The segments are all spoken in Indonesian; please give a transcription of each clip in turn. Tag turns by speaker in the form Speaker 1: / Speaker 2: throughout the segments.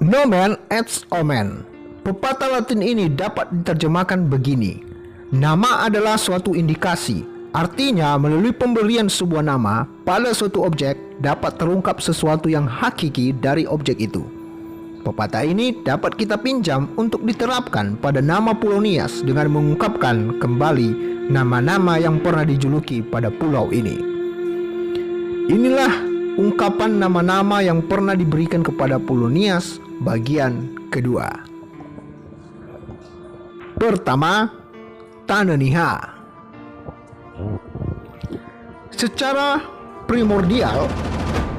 Speaker 1: Nomen ex omen. Pepatah Latin ini dapat diterjemahkan begini: nama adalah suatu indikasi. Artinya, melalui pemberian sebuah nama pada suatu objek dapat terungkap sesuatu yang hakiki dari objek itu. Pepatah ini dapat kita pinjam untuk diterapkan pada nama Pulau Nias dengan mengungkapkan kembali nama-nama yang pernah dijuluki pada pulau ini. Inilah ungkapan nama-nama yang pernah diberikan kepada Pulau Nias bagian kedua. Pertama, Tanah Niha. Secara primordial,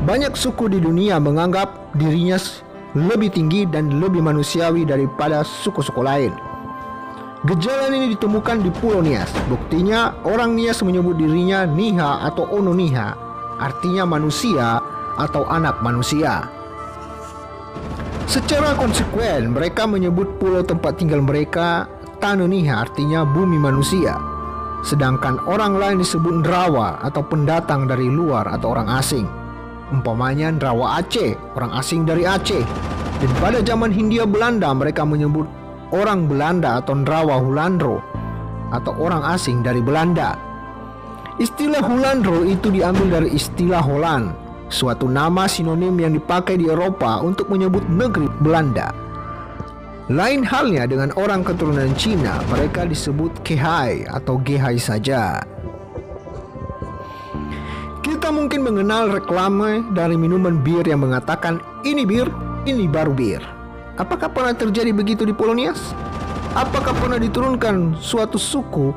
Speaker 1: banyak suku di dunia menganggap dirinya lebih tinggi dan lebih manusiawi daripada suku-suku lain. Gejala ini ditemukan di Pulau Nias. Buktinya, orang Nias menyebut dirinya Niha atau Ono Niha, artinya manusia atau anak manusia. Secara konsekuen, mereka menyebut pulau tempat tinggal mereka Tanah Niha, artinya bumi manusia. Sedangkan orang lain disebut Ndrawa atau pendatang dari luar atau orang asing. Umpamanya Ndrawa Aceh, orang asing dari Aceh. Dan pada zaman Hindia Belanda mereka menyebut orang Belanda atau Ndrawa Hulandro atau orang asing dari Belanda. Istilah Hulandro itu diambil dari istilah Holland, suatu nama sinonim yang dipakai di Eropa untuk menyebut negeri Belanda. Lain halnya dengan orang keturunan Cina, mereka disebut Kehai atau Gehai saja. Kita mungkin mengenal reklame dari minuman bir yang mengatakan ini bir, ini baru bir. Apakah pernah terjadi begitu di Pulau Nias? Apakah pernah diturunkan suatu suku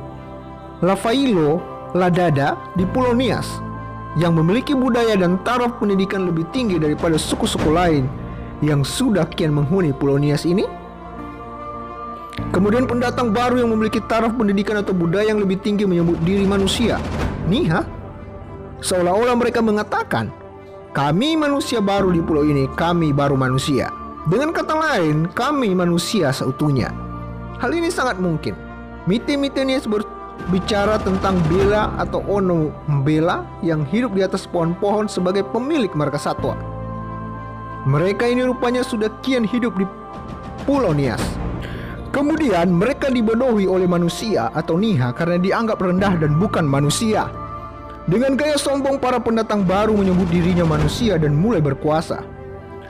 Speaker 1: Lafailo Ladada di Pulau Nias yang memiliki budaya dan taraf pendidikan lebih tinggi daripada suku-suku lain yang sudah kian menghuni Pulau Nias ini? Kemudian pendatang baru yang memiliki taraf pendidikan atau budaya yang lebih tinggi menyebut diri manusia, Niha. Seolah-olah mereka mengatakan, kami manusia baru di pulau ini, kami baru manusia. Dengan kata lain, kami manusia seutuhnya. Hal ini sangat mungkin. Mite-mite Nias berbicara tentang Bela atau Ono Bela yang hidup di atas pohon-pohon sebagai pemilik marga satwa. Mereka ini rupanya sudah kian hidup di Pulau Nias. Kemudian mereka dibodohi oleh manusia atau Niha karena dianggap rendah dan bukan manusia. Dengan gaya sombong, para pendatang baru menyebut dirinya manusia dan mulai berkuasa.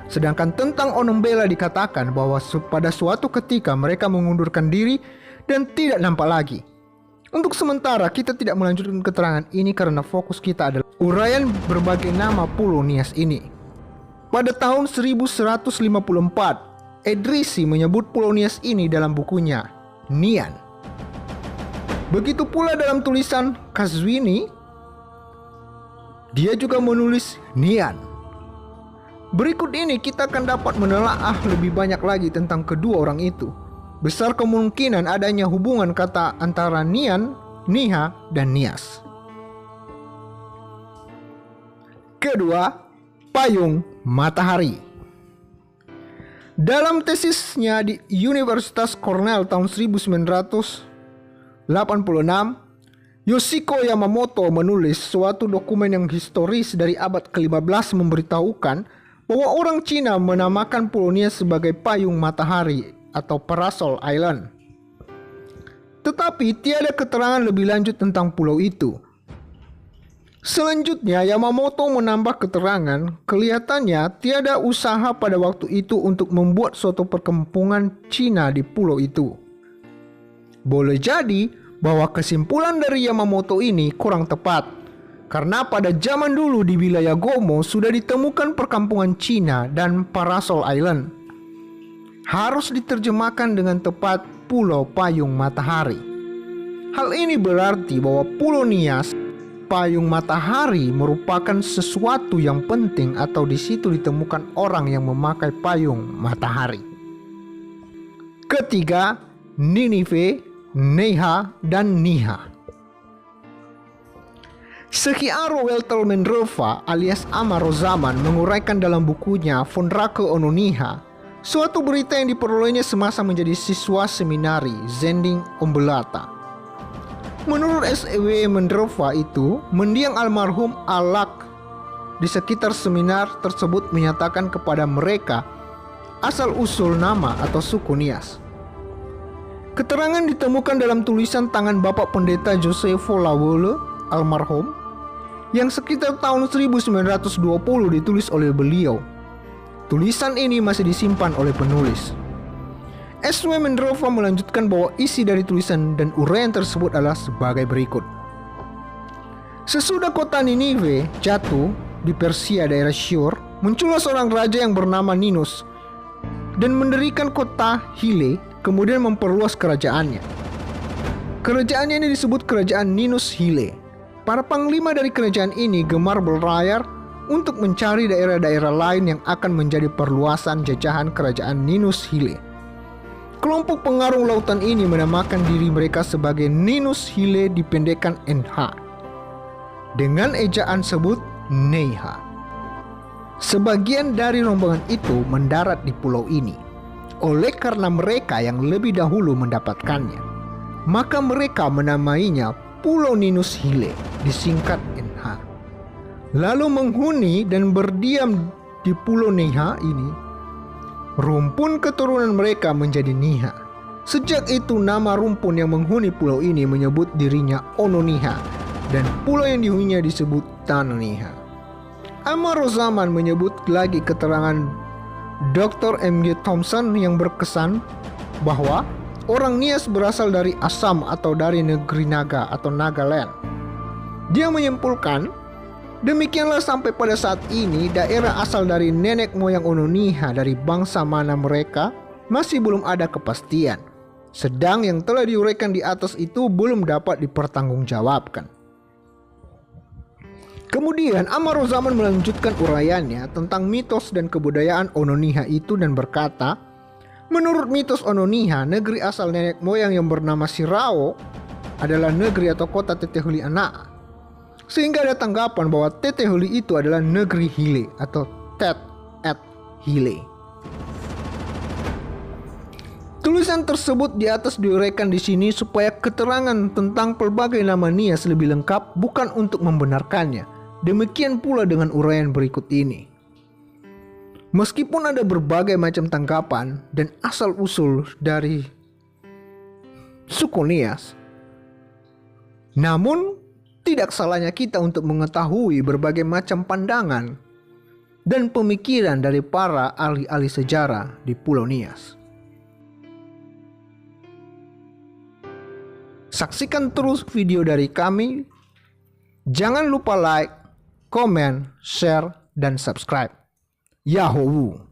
Speaker 1: Sedangkan tentang Onombela dikatakan bahwa pada suatu ketika mereka mengundurkan diri dan tidak nampak lagi. Untuk sementara kita tidak melanjutkan keterangan ini karena fokus kita adalah uraian berbagai nama Pulau Nias ini. Pada tahun 1154, Edrisi menyebut Pulau Nias ini dalam bukunya Nian. Begitu pula dalam tulisan Kazwini, dia juga menulis Nian. Berikut ini kita akan dapat menelaah lebih banyak lagi tentang kedua orang itu. Besar kemungkinan adanya hubungan kata antara Nian, Niha, dan Nias. Kedua, payung matahari. Dalam tesisnya di Universitas Cornell tahun 1986, Yoshiko Yamamoto menulis suatu dokumen yang historis dari abad ke-15 memberitahukan bahwa orang Cina menamakan Pulau Nias sebagai payung matahari atau Parasol Island. Tetapi tiada keterangan lebih lanjut tentang pulau itu. Selanjutnya Yamamoto menambah keterangan, kelihatannya tiada usaha pada waktu itu untuk membuat suatu perkampungan Cina di pulau itu. Boleh jadi bahwa kesimpulan dari Yamamoto ini kurang tepat, karena pada zaman dulu di wilayah Gomo sudah ditemukan perkampungan Cina dan Parasol Island. Harus diterjemahkan dengan tepat Pulau Payung Matahari. Hal ini berarti bahwa Pulau Nias, payung matahari, merupakan sesuatu yang penting atau di situ ditemukan orang yang memakai payung matahari. Ketiga, Ninive, Neha, dan Niha. Sekiaro Weltel Menrova alias Amaro Zaman menguraikan dalam bukunya Fondrake Ono Niha suatu berita yang diperolehnya semasa menjadi siswa seminari Zending Ombelata. Menurut S.W. Menrova itu, mendiang almarhum Alak di sekitar seminar tersebut menyatakan kepada mereka asal-usul nama atau suku Nias. Keterangan ditemukan dalam tulisan tangan Bapak Pendeta Josefo Lawole almarhum yang sekitar tahun 1920 ditulis oleh beliau. Tulisan ini masih disimpan oleh penulis. S.W. Mendrova melanjutkan bahwa isi dari tulisan dan uraian tersebut adalah sebagai berikut. Sesudah kota Ninive jatuh di Persia daerah Syur, muncullah seorang raja yang bernama Ninus dan mendirikan kota Hile, kemudian memperluas kerajaannya. Kerajaannya ini disebut kerajaan Ninus Hile. Para panglima dari kerajaan ini gemar berlayar untuk mencari daerah-daerah lain yang akan menjadi perluasan jajahan kerajaan Ninus Hile. Kelompok pengarung lautan ini menamakan diri mereka sebagai Ninus Hile, dipendekkan NH, dengan ejaan sebut Neha. Sebagian dari rombongan itu mendarat di pulau ini. Oleh karena mereka yang lebih dahulu mendapatkannya, maka mereka menamainya Pulau Ninus Hile, disingkat NH. Lalu menghuni dan berdiam di Pulau Neha ini. Rumpun keturunan mereka menjadi Niha. Sejak itu nama rumpun yang menghuni pulau ini menyebut dirinya Ononiha, dan pulau yang dihuninya disebut Tananiha. Amar Zaman menyebut lagi keterangan Dr. M.G. Thompson yang berkesan bahwa orang Nias berasal dari Assam atau dari negeri Naga atau Nagaland. Dia menyimpulkan, demikianlah sampai pada saat ini daerah asal dari nenek moyang Ononiha dari bangsa mana mereka masih belum ada kepastian. Sedang yang telah diuraikan di atas itu belum dapat dipertanggungjawabkan. Kemudian Amar Zaman melanjutkan uraiannya tentang mitos dan kebudayaan Ononiha itu dan berkata, menurut mitos Ononiha, negeri asal nenek moyang yang bernama Sirao adalah negeri atau kota Tetehuli Anaa. Sehingga ada tanggapan bahwa Tetehuli itu adalah negeri Hile atau Tet et Hile. Tulisan tersebut di atas diuraikan di sini supaya keterangan tentang pelbagai nama Nias lebih lengkap, bukan untuk membenarkannya. Demikian pula dengan uraian berikut ini. Meskipun ada berbagai macam tanggapan dan asal-usul dari suku Nias, namun tidak salahnya kita untuk mengetahui berbagai macam pandangan dan pemikiran dari para ahli-ahli sejarah di Pulau Nias. Saksikan terus video dari kami. Jangan lupa like, komen, share, dan subscribe. Yahoo!